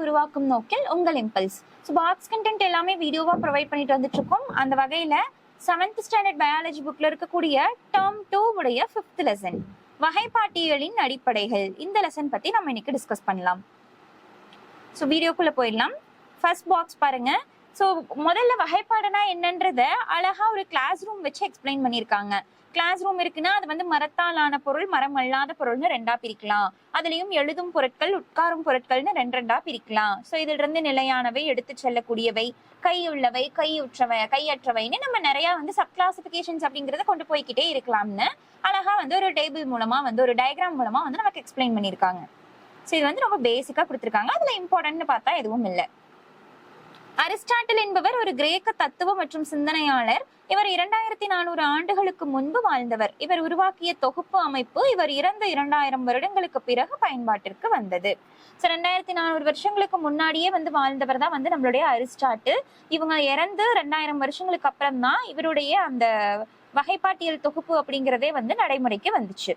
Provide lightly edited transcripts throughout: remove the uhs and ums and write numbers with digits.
உருவாக்கும் நோக்கில் உங்கள் இம்பல்ஸ். ஸோ பாக்ஸ் கண்டென்ட் எல்லாமே வீடியோவா ப்ரொவைட் பண்ணிட்டு வந்துட்டு இருக்கோம். அந்த வகையில 7th ஸ்டாண்டர்ட் பயாலஜி புக்ல இருக்கக்கூடிய டேர்ம் 2 உடைய 5th லெசன் வகைப்பாட்டியலின் அடிப்படைகள், இந்த லெசன் பத்தி நம்ம இன்னைக்கு டிஸ்கஸ் பண்ணலாம். ஸோ வீடியோக்குள்ள போயிடலாம். ஃபர்ஸ்ட் பாக்ஸ் பாருங்க. ஸோ முதல்ல வகைப்பாடுனா என்னன்றத அழகா ஒரு கிளாஸ் ரூம் வச்சு எக்ஸ்பிளைன் பண்ணியிருக்காங்க. கிளாஸ் ரூம் இருக்குன்னா அது வந்து மரத்தாலான பொருள், மரம் அல்லாத பொருள்னு ரெண்டா பிரிக்கலாம். அதுலயும் எழுதும் பொருட்கள், உட்காரும் பொருட்கள்னு ரெண்டா பிரிக்கலாம். ஸோ இதுல இருந்து நிலையானவை, எடுத்து செல்லக்கூடியவை, கையுள்ளவை, கையற்றவைன்னு நம்ம நிறைய வந்து சப் கிளாசிபிகேஷன்ஸ் அப்படிங்கறத கொண்டு போய்கிட்டே இருக்கலாம்னு அழகா வந்து ஒரு டேபிள் மூலமா வந்து ஒரு டயக்ராம் மூலமா வந்து நமக்கு எக்ஸ்பிளைன் பண்ணியிருக்காங்க. ஸோ இது வந்து ரொம்ப பேசிக்கா கொடுத்துருக்காங்க. அதுல இம்பார்ட்டன்ட்னு பார்த்தா எதுவும் இல்லை. அரிஸ்டாட்டில் என்பவர் ஒரு கிரேக்க தத்துவ மற்றும் சிந்தனையாளர். இவர் 2400 ஆண்டுகளுக்கு முன்பு வாழ்ந்தவர். இவர் உருவாக்கிய தொகுப்பு அமைப்பு இவர் இறந்த 2000 வருடங்களுக்கு பிறகு பயன்பாட்டிற்கு வந்தது. 2400 வருஷங்களுக்கு முன்னாடியே வந்து வாழ்ந்தவர் தான் வந்து நம்மளுடைய அரிஸ்டாட்டில். இவங்க இறந்து 2000 வருஷங்களுக்கு அப்புறம் தான் இவருடைய அந்த வகைப்பாட்டியல் தொகுப்பு அப்படிங்கிறதே வந்து நடைமுறைக்கு வந்துச்சு.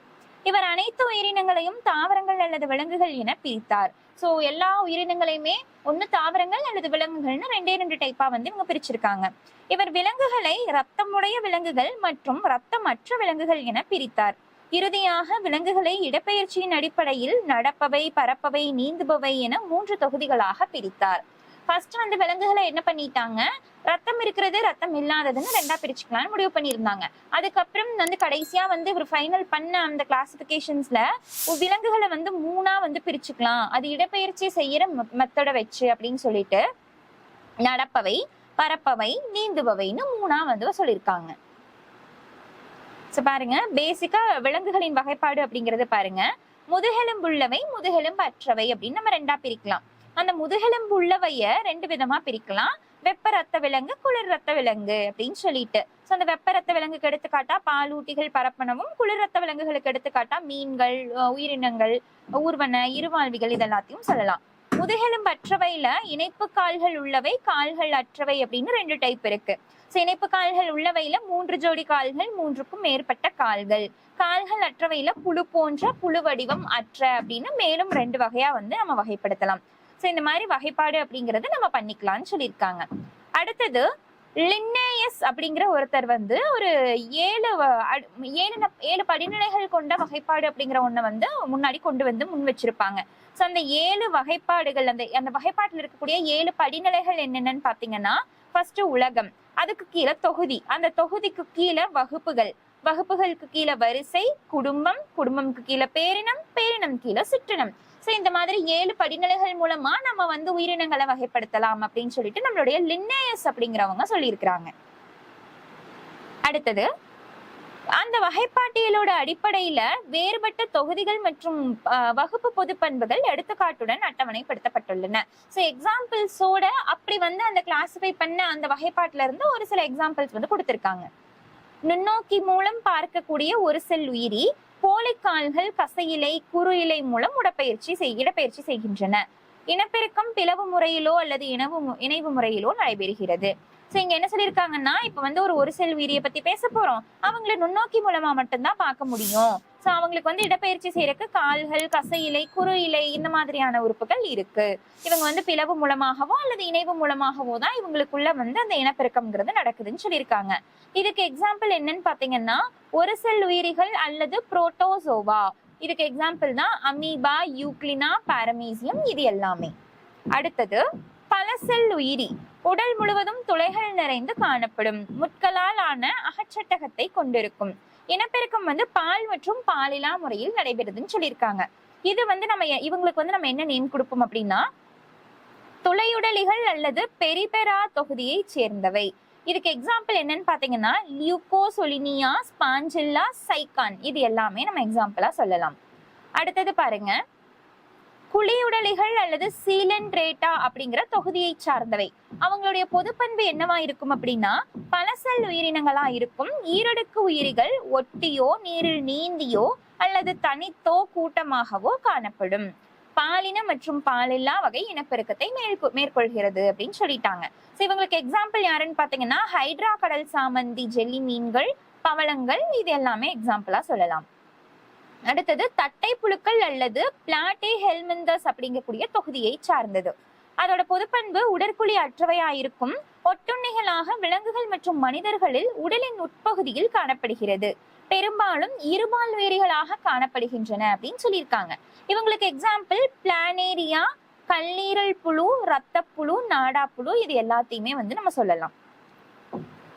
இவர் அனைத்து உயிரினங்களையும் தாவரங்கள் அல்லது விலங்குகள் என பிரித்தார். சோ எல்லா உயிரினங்களையுமே ஒண்ணு தாவரங்கள் அல்லது விலங்குகள்னு ரெண்டு டைப்பா வந்து இவங்க பிரிச்சிருக்காங்க. இவர் விலங்குகளை இரத்தமுடைய விலங்குகள் மற்றும் இரத்தமற்ற விலங்குகள் என பிரித்தார். இறுதியாக விலங்குகளை இடப்பெயர்ச்சியின் அடிப்படையில் நடப்பவை, பறப்பவை, நீந்துபவை என 3 தொகுதிகளாக பிரித்தார். ஃபர்ஸ்ட் வந்து விலங்குகளை என்ன பண்ணிட்டாங்க, ரத்தம் இருக்கிறது ரத்தம் இல்லாததுன்னு ரெண்டா பிரிச்சுக்கலாம்னு முடிவு பண்ணியிருந்தாங்க. அதுக்கப்புறம் வந்து கடைசியா வந்து இவர் ஃபைனல் பண்ண அந்த கிளாசிபிகேஷன்ஸ்ல விலங்குகளை வந்து 3ஆ வந்து பிரிச்சுக்கலாம், அது இடப்பெயர்ச்சி செய்யற மெத்தட வச்சு அப்படின்னு சொல்லிட்டு நடப்பவை, பறப்பவை, நீந்துபவைன்னு 3ஆ வந்து சொல்லியிருக்காங்க. பாருங்க, பேசிக்கா விலங்குகளின் வகைப்பாடு அப்படிங்கறது பாருங்க, முதுகெலும்புள்ளவை, முதுகெலும்பு அற்றவை அப்படின்னு நம்ம ரெண்டா பிரிக்கலாம். அந்த முதுகெலும்பு உள்ளவைய 2 விதமா பிரிக்கலாம். வெப்ப ரத்த விலங்கு, குளிர் ரத்த விலங்கு அப்படின்னு சொல்லிட்டு. அந்த வெப்ப ரத்த விலங்குக்கு எடுத்துக்காட்டா பாலூட்டிகள், பரப்பனவும், குளிர் ரத்த விலங்குகளுக்கு எடுத்துக்காட்டா மீன்கள், உயிரினங்கள், ஊர்வன, இருவாழ்விகள் இதெல்லாத்தையும் சொல்லலாம். முதுகெலும்பு அற்றவையில இணைப்பு கால்கள் உள்ளவை, கால்கள் அற்றவை அப்படின்னு 2 டைப் இருக்கு. இணைப்பு கால்கள் உள்ளவையில 3 ஜோடி கால்கள், 3க்கும் மேற்பட்ட கால்கள். கால்கள் அற்றவையில புழு போன்ற, புழு வடிவம் அற்ற அப்படின்னு மேலும் 2 வகையா வந்து நம்ம வகைப்படுத்தலாம். இந்த மாதிரி வகைப்பாடு அப்படிங்கறது நம்ம பண்ணிக்கலாம்னு சொல்லியிருக்காங்க. அடுத்தது லின்னேயஸ் அப்படிங்கிற ஒருத்தர் வந்து ஒரு 7 படிநிலைகள் கொண்ட வகைப்பாடு அப்படிங்கிற ஒண்ண வந்து முன்னாடி கொண்டு வந்து முன் வச்சிருப்பாங்க. அந்த 7 வகைப்பாடுகள், அந்த வகைப்பாட்டில் இருக்கக்கூடிய 7 படிநிலைகள் என்னென்னு பாத்தீங்கன்னா, ஃபர்ஸ்ட் உலகம், அதுக்கு கீழே தொகுதி, அந்த தொகுதிக்கு கீழே வகுப்புகள், வகுப்புகளுக்கு கீழே வரிசை, குடும்பம், குடும்பம்க்கு கீழே பேரினம், பேரினம் கீழே சிற்றினம். இந்த மாதிரி 7 படிநிலைகள் மூலமா நம்ம வந்து உயிரினங்களை வகைப்படுத்தலாம் அப்படின்னு சொல்லிட்டு நம்மளுடைய லின்னேயஸ் அப்படிங்கிறவங்க சொல்லியிருக்கிறாங்க. அடுத்தது அந்த வகைப்பாட்டியலோட அடிப்படையில வேறுபட்ட தொகுதிகள் மற்றும் வகுப்பு பொது பண்புகள் எடுத்துக்காட்டுடன் அட்டவணைப்படுத்தப்பட்டுள்ளன. எக்ஸாம்பிள்ஸோட அப்படி வந்து அந்த கிளாசிஃபை பண்ண அந்த வகைப்பாட்டுல இருந்து ஒரு சில எக்ஸாம்பிள்ஸ் வந்து கொடுத்திருக்காங்க. நுண்ணோக்கி மூலம் பார்க்கக்கூடிய ஒரு செல் உயிரி போலிக்கால்கள், கசையிலை, குறு இலை மூலம் இடப்பெயர்ச்சி செய்கின்றன. இனப்பெருக்கம் பிளவு முறையிலோ அல்லது இணைவு முறையிலோ நடைபெறுகிறது. இங்க என்ன சொல்லியிருக்காங்கன்னா, இப்ப வந்து ஒரு செல் உயிரியை பத்தி பேச போறோம். அவங்களை நுண்ணோக்கி மூலமா மட்டும்தான் பார்க்க முடியும். அவங்களுக்கு வந்து இடப்பெயர்ச்சி செய்யறதுக்கு கால்கள், கசையிலை, குறு இலை இந்த மாதிரியான உறுப்புகள் இருக்கு. இவங்க வந்து பிளவு மூலமாகவோ அல்லது இணைவு மூலமாகவோ தான் இவங்களுக்குள்ள வந்து அந்த இனப்பெருக்கம்ங்கிறது நடக்குதுன்னு சொல்லியிருக்காங்க. இதுக்கு எக்ஸாம்பிள் என்னன்னு பாத்தீங்கன்னா, ஒரு செல் உயிரிகள் அல்லது புரோட்டோசோவா. இதுக்கு எக்ஸாம்பிள் தான் அமீபா, யூக்ளினா, பாரமீசியம் இது எல்லாமே. அடுத்தது பல செல் உயிரி உடல் முழுவதும் துளைகள் நிறைந்து காணப்படும், முட்களால் ஆன அகச்சட்டகத்தை கொண்டிருக்கும். இனப்பெருக்கம் வந்து பால் மற்றும் பாலிலா முறையில் நடைபெறுதுன்னு சொல்லியிருக்காங்க. இது வந்து இவங்களுக்கு வந்து நம்ம என்ன நேம் கொடுப்போம் அப்படின்னா, துளையுடலிகள் அல்லது பெரிபெரா தொகுதியை சேர்ந்தவை. இதுக்கு எக்ஸாம்பிள் என்னன்னு பாத்தீங்கன்னா, லியூகோசொலினியா, ஸ்பாஞ்சில்லா, சைகான் இது எல்லாமே நம்ம எக்ஸாம்பிளா சொல்லலாம். அடுத்தது பாருங்க, குழியுடலிகள் அல்லது சீலன்ட்ரேட்டா அப்படிங்கிற தொகுதியை சார்ந்தவை. அவங்களுடைய பொதுப்பண்பு என்னவா இருக்கும் அப்படின்னா, பல செல் உயிரினங்களா இருக்கும். ஈரடுக்கு உயிரிகள் ஒட்டியோ நீரில் நீந்தியோ அல்லது தனித்தோ கூட்டமாகவோ காணப்படும். பாலின மற்றும் பாலில்லா வகை இனப்பெருக்கத்தை மேற்கொள்கிறது அப்படின்னு சொல்லிட்டாங்க. இவங்களுக்கு எக்ஸாம்பிள் யாருன்னு பாத்தீங்கன்னா, ஹைட்ரா கடல் சாமந்தி, ஜெல்லி மீன்கள், பவளங்கள் இது எல்லாமே எக்ஸாம்பிளா சொல்லலாம். அடுத்தது தட்டை புழுக்கள் அல்லது பிளாட்டே ஹெல்மிந்தஸ் அப்படிங்கக்கூடிய தொகுதியை சார்ந்தது. அதோட பொதுப்பண்பு உடற்குழி அற்றவையா இருக்கும். ஒட்டுண்ணிகளாக விலங்குகள் மற்றும் மனிதர்களில் உடலின் உட்பகுதியில் காணப்படுகிறது. பெரும்பாலும் இருபால் உயிரிகளாக காணப்படுகின்றன அப்படின்னு சொல்லியிருக்காங்க. இவங்களுக்கு எக்ஸாம்பிள் பிளானேரியா, கல்லீரல் புழு, ரத்தப்புழு, நாடாப்புழு, இது எல்லாத்தையுமே நம்ம சொல்லலாம்.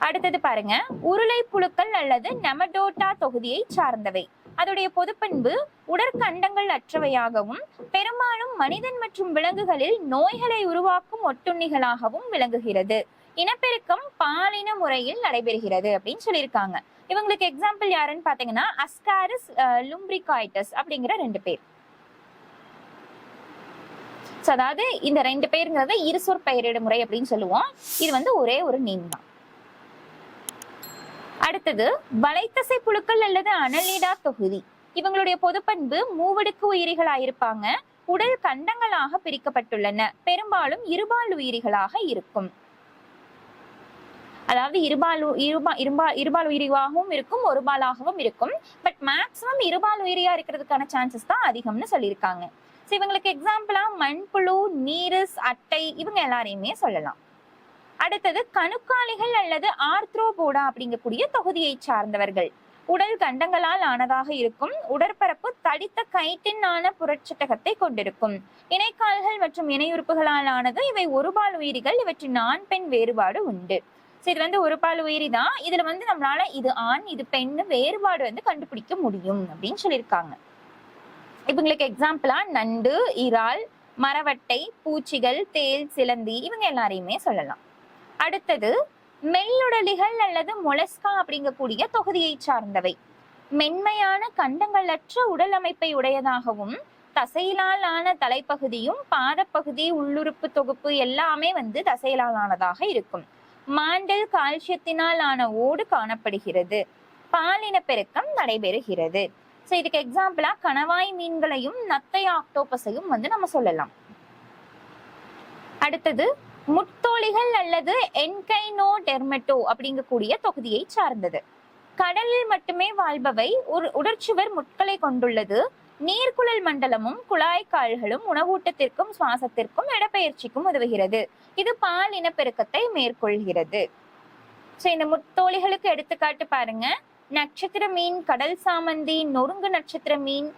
அடுத்தது பாருங்க, உருளை புழுக்கள் அல்லது நெமடோட்டா தொகுதியை சார்ந்தவை. அதோடைய பொதுப்பண்பு உடற்கண்டங்கள் அற்றவையாகவும் பெரும்பாலும் மனிதன் மற்றும் விலங்குகளில் நோய்களை உருவாக்கும் ஒட்டுண்ணிகளாகவும் விளங்குகிறது. இனப்பெருக்கம் பாலின முறையில் நடைபெறுகிறது அப்படின்னு சொல்லியிருக்காங்க. இவங்களுக்கு எக்ஸாம்பிள் யாருன்னு பாத்தீங்கன்னா அஸ்காரிஸ் லும்பிரிகாய்டஸ் அப்படிங்கிற 2 பேர். அதாவது இந்த 2 பேருங்கிறத இருசொற் பெயரிடு முறை அப்படின்னு சொல்லுவோம். இது ஒரே ஒரு நேம் தான். அடுத்தது வலைத்தசை புழுக்கள் அல்லது அனலிடா தொகுதி. இவங்களுடைய பொதுப்பண்பு மூவடுக்கு உயிரிகளாயிருப்பாங்க. உடல் கண்டங்களாக பிரிக்கப்பட்டுள்ளன. பெரும்பாலும் இருபால் உயிரிகளாக இருக்கும். அதாவது இருபால் உயிரியாகவும் இருக்கும், ஒருபாலாகவும் இருக்கும். பட் மேக்சிமம் இருபால் உயிரியா இருக்கிறதுக்கான சான்சஸ் தான் அதிகம்னு சொல்லியிருக்காங்க. இவங்களுக்கு எக்ஸாம்பிளா மண்புழு, நீரிஸ், அட்டை, இவங்க எல்லாரையுமே சொல்லலாம். அடுத்தது கணுக்காலிகள் அல்லது ஆர்த்ரோபோடா அப்படிங்கக்கூடிய தொகுதியை சார்ந்தவர்கள். உடல் கண்டங்களால் ஆனதாக இருக்கும். உடற்பரப்பு தடித்த கைட்டின் ஆன புறச்சட்டகத்தை கொண்டிருக்கும். இணைக்கால்கள் மற்றும் இணையுறுப்புகளால் ஆனது. இவை ஒருபால் உயிரிகள். இவற்றின் ஆண் பெண் வேறுபாடு உண்டு. இது ஒருபால் உயிரி தான். இதுல நம்மளால இது ஆண் இது பெண்ணு வேறுபாடு கண்டுபிடிக்க முடியும் அப்படின்னு சொல்லியிருக்காங்க. இவங்களுக்கு எக்ஸாம்பிளா நண்டு, இறால், மரவட்டை, பூச்சிகள், தேல், சிலந்தி, இவங்க எல்லாரையுமே சொல்லலாம். அடுத்தது மெல்லுடலிகள் அல்லது மொலஸ்கா அப்படிங்கக்கூடிய தொகுதியை சார்ந்தவை. மென்மையான கண்டங்களற்ற உடல் அமைப்பை உடையதாகவும் தசையிலால் ஆன தலைப்பகுதியும் பாதப்பகுதி உள்ளுறுப்பு தொகுப்பு எல்லாமே தசையிலால் ஆனதாக இருக்கும். மாண்டல் கால்சியத்தினால் ஆன ஓடு காணப்படுகிறது. பாலின பெருக்கம் நடைபெறுகிறது. இதுக்கு எக்ஸாம்பிளா கணவாய் மீன்களையும் நத்தை ஆக்டோபஸையும் நம்ம சொல்லலாம். அடுத்தது முத்தோலிகள் அல்லது என்கைனோடெர்மெட்டோ அப்படிங்கக்கூடிய தொகுதியை சார்ந்தது. கடலில் மட்டுமே வாழ்பவை. ஒரு உடற்சுவர் முட்களை கொண்டுள்ளது. நீர்க்குழல் மண்டலமும் குழாய்க்கால்களும் உணவூட்டத்திற்கும் சுவாசத்திற்கும் இடப்பெயர்ச்சிக்கும் உதவுகிறது. இது பால் இனப்பெருக்கத்தை மேற்கொள்கிறது. இந்த முத்தோலிகளுக்கு எடுத்துக்காட்டு பாருங்க, நட்சத்திர மீன், கடல் சாமந்தி, நொறுங்கு நட்சத்திர மீன்,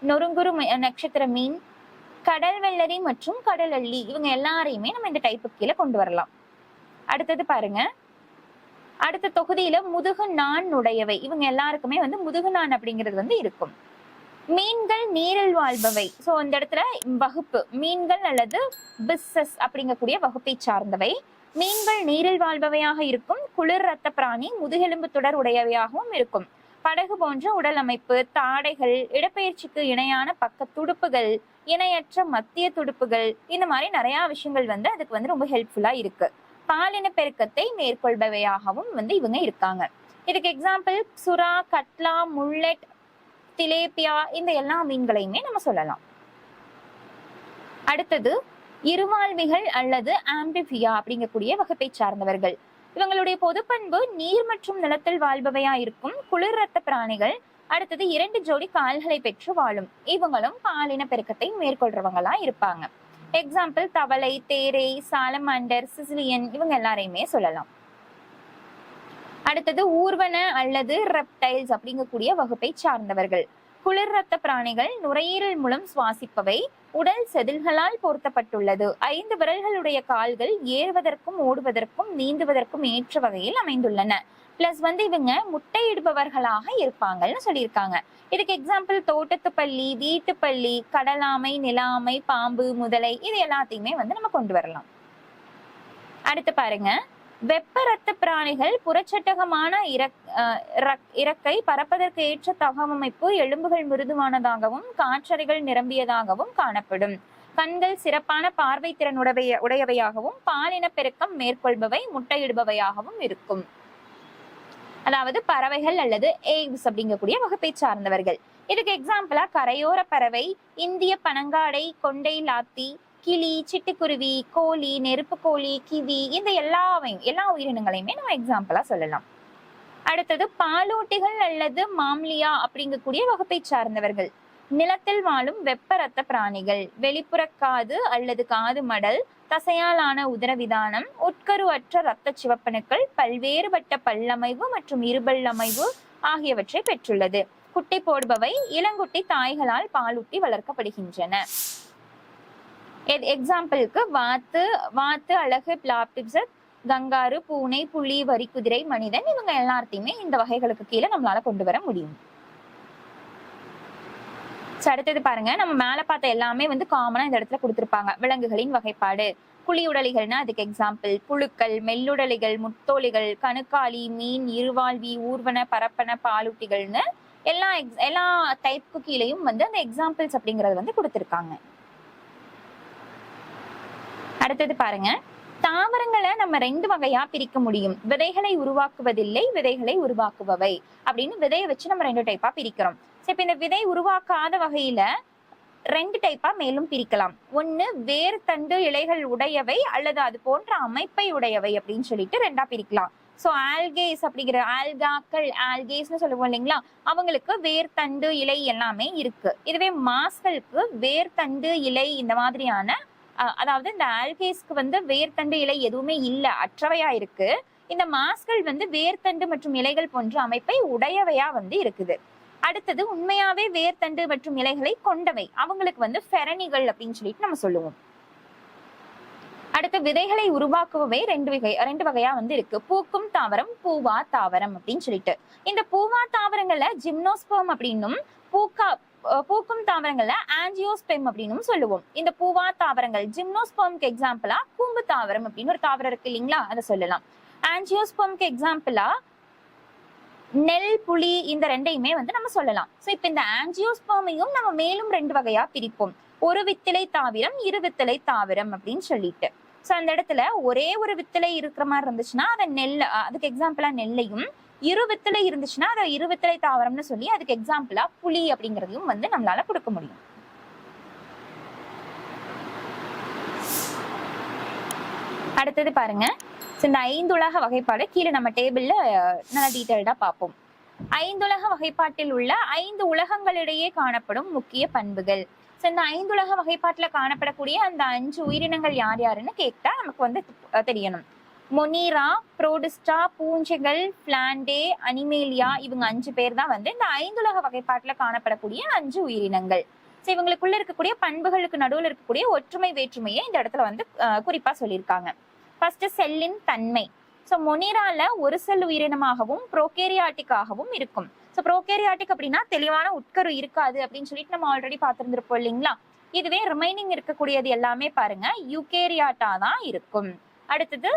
நொறுங்குறு நட்சத்திர மீன், கடல் வெள்ளரி மற்றும் கடல் அள்ளி, இவங்க எல்லாரையுமே இந்த டைப்பு கீழே கொண்டு வரலாம். அடுத்தது பாருங்க, அடுத்த தொகுதியில முதுகு நான் உடையவை. இவங்க எல்லாருக்குமே முதுகு நான் அப்படிங்கிறது இருக்கும். மீன்கள் நீரில் வாழ்பவை. இந்த இடத்துல வகுப்பு மீன்கள் அல்லது பிஸ்ஸஸ் அப்படிங்கக்கூடிய வகுப்பை சார்ந்தவை. மீன்கள் நீரில் வாழ்பவையாக இருக்கும். குளிர் ரத்த பிராணி, முதுகெலும்பு தொடர் உடையவையாகவும் இருக்கும். படகு போன்ற உடல் அமைப்பு, தாடைகள், இடப்பெயர்ச்சிக்கு இணையான பக்க துடுப்புகள், இணையற்ற மத்திய துடுப்புகள், இந்த மாதிரி நிறைய விஷயங்கள் அதுக்கு ரொம்ப ஹெல்ப்ஃபுல்லா இருக்கு. பாலின பெருக்கத்தை மேற்கொள்பவையாகவும் இவங்க இருக்காங்க. இதுக்கு எக்ஸாம்பிள் சுறா, கட்லா, முல்லெட், திலேப்பியா, இந்த எல்லா மீன்களையுமே நம்ம சொல்லலாம். அடுத்தது இருவாழ்விகள் அல்லது ஆம்பிபியா அப்படிங்கக்கூடிய வகுப்பை சார்ந்தவர்கள். இவங்களுடைய பொதுப்பண்பு நீர் மற்றும் நிலத்தில் வாழ்பவையா இருக்கும். குளிர் ரத்த பிராணிகள். அடுத்தது 2 ஜோடி கால்களை பெற்று வாழும். இவங்களும் பாலின பெருக்கத்தை மேற்கொள்றவங்களா இருப்பாங்க. எக்ஸாம்பிள் தவளை, தேரை, சாலமாண்டர், சிசிலியன், இவங்க எல்லாரையுமே சொல்லலாம். அடுத்தது ஊர்வன அல்லது ரெப்டைல்ஸ் அப்படிங்கக்கூடிய வகுப்பை சார்ந்தவர்கள். குளிர் ரத்த பிராணிகள். நுரையீரல் மூலம் சுவாசிப்பவை. உடல் செதில்களால் பொருத்தப்பட்டுள்ளது. 5 விரல்களுடைய கால்கள் ஏறுவதற்கும் ஓடுவதற்கும் நீந்துவதற்கும் ஏற்ற வகையில் அமைந்துள்ளன. பிளஸ் இவங்க முட்டையிடுபவர்களாக இருப்பாங்கன்னு சொல்லியிருக்காங்க. இதுக்கு எக்ஸாம்பிள் தோட்டத்துப்பள்ளி, வீட்டுப்பள்ளி, கடலாமை, நிலாமை, பாம்பு, முதலை, இது எல்லாத்தையுமே நம்ம கொண்டு வரலாம். அடுத்து பாருங்க, வெப்ப ரத்த பிராணிகள். புறச்சட்டகமான இறக்கை, பறப்பதற்கு ஏற்ற தகவமைப்பு, எலும்புகள் மிருதுவானதாகவும் காற்றறைகள் நிரம்பியதாகவும் காணப்படும். கண்கள் சிறப்பான பார்வை திறன் உடையவையாகவும் பாலின பெருக்கம் மேற்கொள்பவை, முட்டையிடுபவையாகவும் இருக்கும். அதாவது பறவைகள் அல்லது ஏவ்ஸ் அப்படிங்கக்கூடிய வகுப்பை சார்ந்தவர்கள். இதுக்கு எக்ஸாம்பிளா கரையோர பறவை, இந்திய பனங்காடை, கொண்டை லாத்தி, கிளி, சிட்டுக்குருவி, கோழி, நெருப்பு கோழி, கிவி, இந்த எல்லா உயிரினங்களையுமே நம்ம எக்ஸாம்பிளா சொல்லலாம். அடுத்தது பாலூட்டிகள் அல்லது மாம்லியா அப்படிங்கக்கூடிய வகுப்பை சார்ந்தவர்கள். நிலத்தில் வாழும் வெப்ப ரத்த பிராணிகள். வெளிப்புற காது அல்லது காது மடல், தசையாலான உதரவிதானம், உட்கரு அற்ற இரத்த சிவப்பணுக்கள், பல்வேறுபட்ட பல்லமைவு மற்றும் இருபல்லமைவு ஆகியவற்றை பெற்றுள்ளது. குட்டி போடுபவை இளங்குட்டி தாய்களால் பாலூட்டி வளர்க்கப்படுகின்றன. எக்ஸாம்பிளுக்கு வாத்து, அழகு, பிளாப்டிப்ஸ், கங்காரு, பூனை, புலி, வரிக்குதிரை, மனிதன், இவங்க எல்லாத்தையுமே இந்த வகைகளுக்கு கீழே நம்மளால கொண்டு வர முடியும். அடுத்தது பாருங்க, நம்ம மேல பார்த்த எல்லாமே வந்து காமனா இந்த இடத்துல கொடுத்திருப்பாங்க. விலங்குகளின் வகைப்பாடு. குழியுடலிகள்னா அதுக்கு எக்ஸாம்பிள். புழுக்கள், மெல்லுடலிகள், முத்தோலிகள், கணுக்காலி, மீன், இருவாழ்வி, ஊர்வன, பரப்பன, பாலூட்டிகள்னு எல்லா டைப்புக்கு கீழேயும் வந்து அந்த எக்ஸாம்பிள்ஸ் அப்படிங்கறது வந்து கொடுத்திருக்காங்க. அடுத்தது பாருங்க, தாவரங்களை நம்ம 2 வகையா பிரிக்க முடியும். விதைகளை உருவாக்குவதில்லை, விதைகளை உருவாக்குபவை அப்படின்னு விதையை வச்சு நம்ம 2 டைப்பா பிரிக்கிறோம். இப்ப இந்த விதை உருவாக்காத வகையில 2 டைப்பா மேலும் பிரிக்கலாம். ஒண்ணு வேர் தண்டு இலைகள் உடையவை அல்லது அது போன்ற அமைப்பை உடையவை அப்படின்னு சொல்லிட்டு 2ஆ பிரிக்கலாம். சோ ஆல்கேஸ் அப்படிங்கிற ஆல்கேஸ்னு சொல்லுவோம் இல்லைங்களா, அவங்களுக்கு வேர் தண்டு இலை எல்லாமே இருக்கு. இதுவே மாஸ்களுக்கு வேர் தண்டு இலை இந்த மாதிரியான அதாவது இந்த ஆல்கேஸ்க்கு வந்து வேர்த்தண்டு இலை எதுவுமே இல்ல, அற்றவையா இருக்கு. இந்த மாஸ்கள் வந்து வேர்த்தண்டு மற்றும் இலைகள் போன்ற அமைப்பை உடையவையா வந்து இருக்குது. அடுத்தது உண்மையாவே வேர்த்தண்டு மற்றும் இலைகளை கொண்டவை, அவங்களுக்கு வந்து ஃபெரனிகள் அப்படின்னு சொல்லிட்டு நம்ம சொல்லுவோம். அடுத்து விதைகளை உருவாக்குவவை 2 வகையா வந்து இருக்கு. பூக்கும் தாவரம், பூவா தாவரம் அப்படின்னு சொல்லிட்டு. இந்த பூவா தாவரங்கள்ல ஜிம்னோஸ்பெர்ம் அப்படின்னும் பூக்கும் தாவரங்கள்ல ஆஞ்சியோஸ்பெர்ம் அப்படின்னு சொல்லுவோம். இந்த பூவா தாவரங்கள் ஜிம்னோஸ்பெர்ம்க்கு எக்ஸாம்பிளா கூம்பு தாவரம் அப்படின்னு ஒரு தாவரம் இருக்கு இல்லைங்களா, அதை சொல்லலாம். ஆஞ்சியோஸ்பெர்ம்க்கு எக்ஸாம்பிளா நெல், புலி, இந்த 2ஐயுமே வந்து நம்ம சொல்லலாம். சோ இப்ப இந்த ஆஞ்சியோஸ்பெர்மையும் நம்ம மேலும் 2 வகையா பிரிப்போம். ஒரு வித்திலை தாவரம், இரு வித்திலை தாவரம் அப்படின்னு சொல்லிட்டு. சோ அந்த இடத்துல ஒரே ஒரு வித்திலை இருக்கிற மாதிரி இருந்துச்சுன்னா அதை அதுக்கு எக்ஸாம்பிளா நெல்லையும், இரு வித்திலை இருந்துச்சுன்னா அதை இரு வித்திலை தாவரம்னு சொல்லி அதுக்கு எக்ஸாம்பிளா புலி அப்படிங்கறதையும் வந்து நம்மளால கொடுக்க முடியும். அடுத்தது பாருங்க, இந்த 5 உலக வகைப்பாடு கீழே நம்ம டேபிள்ல நல்லா டீடைல்டா பார்ப்போம். 5 உலக வகைப்பாட்டில் உள்ள 5 உலகங்களிடையே காணப்படும் முக்கிய பண்புகள். இந்த 5 உலக வகைப்பாட்டுல காணப்படக்கூடிய அந்த 5 உயிரினங்கள் யார் யாருன்னு கேட்டா நமக்கு வந்து தெரியணும். மொனீரா, புரோடிஸ்டா, பூஞ்சைகள், பிளாண்டே, அனிமேலியா, இவங்க 5 பேர் தான் வந்து இந்த 5 உலக வகைப்பாட்டுல காணப்படக்கூடிய 5 உயிரினங்கள். இவங்களுக்குள்ள இருக்கக்கூடிய பண்புகளுக்கு நடுவில் இருக்கக்கூடிய ஒற்றுமை வேற்றுமையை இந்த இடத்துல வந்து குறிப்பா சொல்லியிருக்காங்க. ஃபர்ஸ்ட் செல்லின் தன்மை. மொனீரால ஒரு செல் உயிரினமாகவும் புரோகேரியாட்டிக்காகவும் இருக்கும். புரோகேரியாட்டிக் அப்படின்னா தெளிவான உட்கரு இருக்காது அப்படின்னு சொல்லிட்டு நம்ம ஆல்ரெடி பார்த்திருந்திருப்போம் இல்லைங்களா. இதுவே ரிமைனிங் இருக்கக்கூடியது எல்லாமே பாருங்க யூகேரியாட்டா தான் இருக்கும். அடுத்தது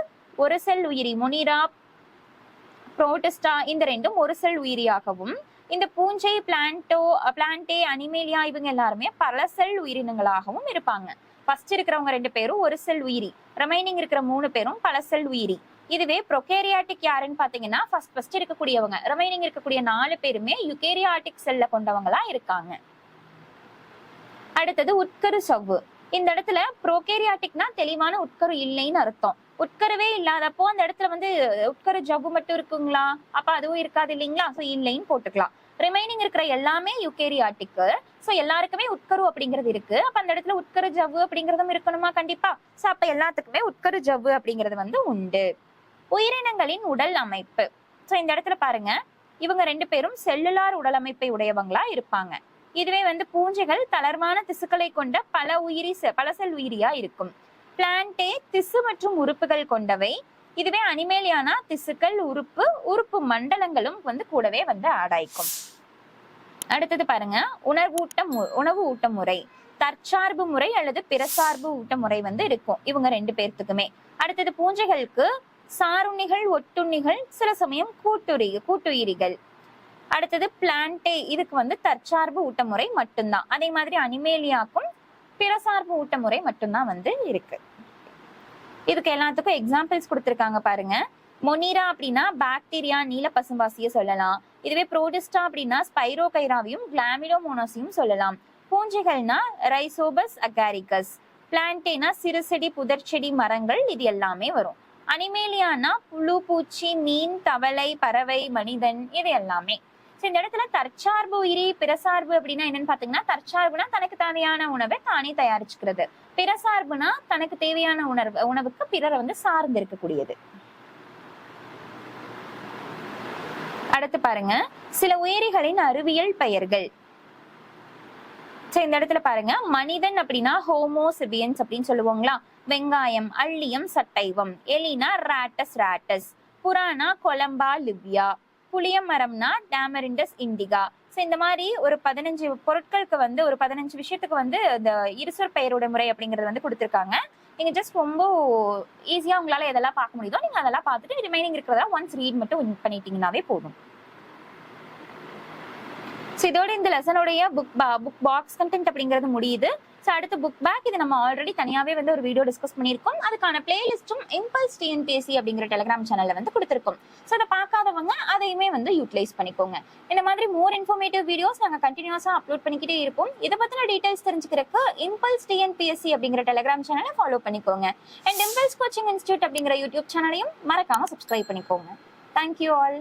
ஒரு செல் உயிரி மொனீரா, புரோடிஸ்டா, இந்த 2ம் ஒரு செல் உயிரியாகவும், இந்த பூஞ்சை, பிளான்டே, அனிமேலியா இவங்க எல்லாருமே பல செல் உயிரினங்களாகவும் இருப்பாங்க. ஃபர்ஸ்ட் இருக்கிறவங்க 2 பேரும் ஒரு செல் உயிரி, ரிமைனிங் இருக்கிற 3 பேரும் பல செல் உயிரி. இதுவே ப்ரோகேரியாட்டிக் யாருன்னு பாத்தீங்கன்னா ஃபர்ஸ்ட் இருக்கக்கூடியவங்க, ரிமைனிங் இருக்கக்கூடிய 4 பேருமே யுகேரியாட்டிக் செல்ல கொண்டவங்களா இருக்காங்க. அடுத்தது உட்கரு சவ்வு. இந்த இடத்துல ப்ரோகேரியாட்டிக்னா தெளிவான உட்கரு இல்லைன்னு அர்த்தம். உட்கருவே இல்லாதப்போ அந்த இடத்துல வந்து உட்கரு ஜவ்வு மட்டும் இருக்குங்களா, அப்ப அதுவும் இருக்காது இல்லைங்களா. சோ இல்லைன்னு போட்டுக்கலாம். ரிமைனிங் இருக்கிற எல்லாமே யூகேரியாட்டிக். சோ எல்லாருக்குமே உட்கரு அப்படிங்கிறது இருக்கு. அப்ப அந்த இடத்துல உட்கரு ஜவ்வு அப்படிங்கறதும் இருக்கணுமா? கண்டிப்பா. சோ அப்ப எல்லாத்துக்குமே உட்கரு ஜவ்வு அப்படிங்கிறது வந்து உண்டு. உயிரினங்களின் உடல் அமைப்பு. சோ இந்த இடத்துல பாருங்க இவங்க 2 பேரும் செல்லுலார் உடல் அமைப்பை உடையவங்களா இருப்பாங்க. இதுவே வந்து பூஞ்சைகள் தளர்வான திசுக்களை கொண்ட பல செல் உயிரியா இருக்கும். பிளான்டே திசு மற்றும் உறுப்புகள் கொண்டவை. இதுவே அனிமேலியானா திசுக்கள், உறுப்பு மண்டலங்களும் வந்து கூடவே வந்து ஆடாய்க்கும். அடுத்தது பாருங்க உணவு ஊட்ட முறை. தற்சார்பு முறை அல்லது பிறசார்பு ஊட்ட முறை வந்து இருக்கும் இவங்க 2 பேர்த்துக்குமே. அடுத்தது பூஞ்சைகளுக்கு சாருண்ணிகள், ஒட்டுண்ணிகள், சில சமயம் கூட்டுயிரிகள். அடுத்தது பிளான்டே, இதுக்கு வந்து தற்சார்பு ஊட்டமுறை மட்டும்தான். அதே மாதிரி அனிமேலியாக்கும் பிறசார்பு ஊட்டமுறை மட்டும்தான் வந்து இருக்கு. இதுக்கு எல்லாத்துக்கும் எக்ஸாம்பிள்ஸ் கொடுத்திருக்காங்க பாருங்க. மொனீரா அப்படின்னா பாக்டீரியா, நீல பசும்பாசிய சொல்லலாம். இதுவே புரோடிஸ்டா அப்படின்னா ஸ்பைரோகைராவையும் கிளாமிடோமோனாஸையும் சொல்லலாம். பூஞ்சைகள்னா ரைசோபஸ் அகாரிகஸ். பிளான்டேனா சிறு செடி, புதர் செடி, மரங்கள், இது எல்லாமே வரும். அனிமேலியானா புழு, பூச்சி, மீன், தவளை, பறவை, மனிதன், இது எல்லாமே. இந்த இடத்துல தற்சார்பு உயிரி பிறசார்பு அப்படின்னா என்னன்னு பாத்தீங்கன்னா, தற்சார்புனா தனக்கு தேவையான உணவை தானே தயாரிச்சுக்கிறது, பிறசார்புனா தனக்கு தேவையான உணவுக்கு பிறரை வந்து சார்ந்து இருக்கக்கூடியது. அடுத்து பாருங்க, சில உயிரிகளின் அறிவியல் பெயர்கள். இந்த இடத்துல பாருங்க, மனிதன் அப்படின்னா ஹோமோசிபியன்ஸ் அப்படின்னு சொல்லுவாங்களா, வெங்காயம் allium sativum, Elina ராட்டஸ் ராட்டஸ், புறானா Columba Libya, புளிய மரம்னா டேமரிண்டஸ் இண்டிகா. இந்த மாதிரி ஒரு 15 பொருட்களுக்கு வந்து ஒரு 15 விஷயத்துக்கு வந்து இந்த இருசொற் பெயரோட முறை அப்படிங்கறது வந்து கொடுத்துருக்காங்க. நீங்க ஜஸ்ட் ரொம்ப ஈஸியா உங்களால எதெல்லாம் பார்க்க முடியுதோ நீங்க அதெல்லாம் பார்த்துட்டு ரிமைனிங் இருக்கிறதா ஒன்ஸ் ரீட் மட்டும் பண்ணிட்டீங்கன்னாவே போதும். இதோட இந்த லெசனோடைய புக் பாக்ஸ் கண்டென்ட் அப்படிங்கிறது முடியுது. அடுத்து புக் பேக், இது நம்ம ஆல்ரெடி தனியாவே வந்து ஒரு வீடியோ டிஸ்கஸ் பண்ணியிருக்கோம். அதுக்கான பிளேலிஸ்டும் இம்பல்ஸ் டிஎன்பிஎஸ்சி அப்படிங்கிற டெலிகிராம் சேனல்ல வந்து கொடுத்துருக்கோம். அதை பார்க்காதவங்க அதையுமே வந்து யூட்டிலைஸ் பண்ணிக்கோங்க. இந்த மாதிரி மோர் இன்ஃபர்மேட்டிவ் வீடியோஸ் நாங்க கண்டினியூஸா அப்லோட் பண்ணிக்கிட்டே இருப்போம். இதை பத்தின டீடைல்ஸ் தெரிஞ்சுக்கிறதுக்கு இம்பல்ஸ் டிஎன்பிஎஸ்சி அப்படிங்கிற டெலிகிராம் சேனலை ஃபாலோ பண்ணிக்கோங்க. அண்ட் இம்பல்ஸ் கோச்சிங் இன்ஸ்டியூட் அப்படிங்கிற யூடியூப் சேனலையும் மறக்காம சப்ஸ்கிரைப் பண்ணிக்கோங்க. Thank you all.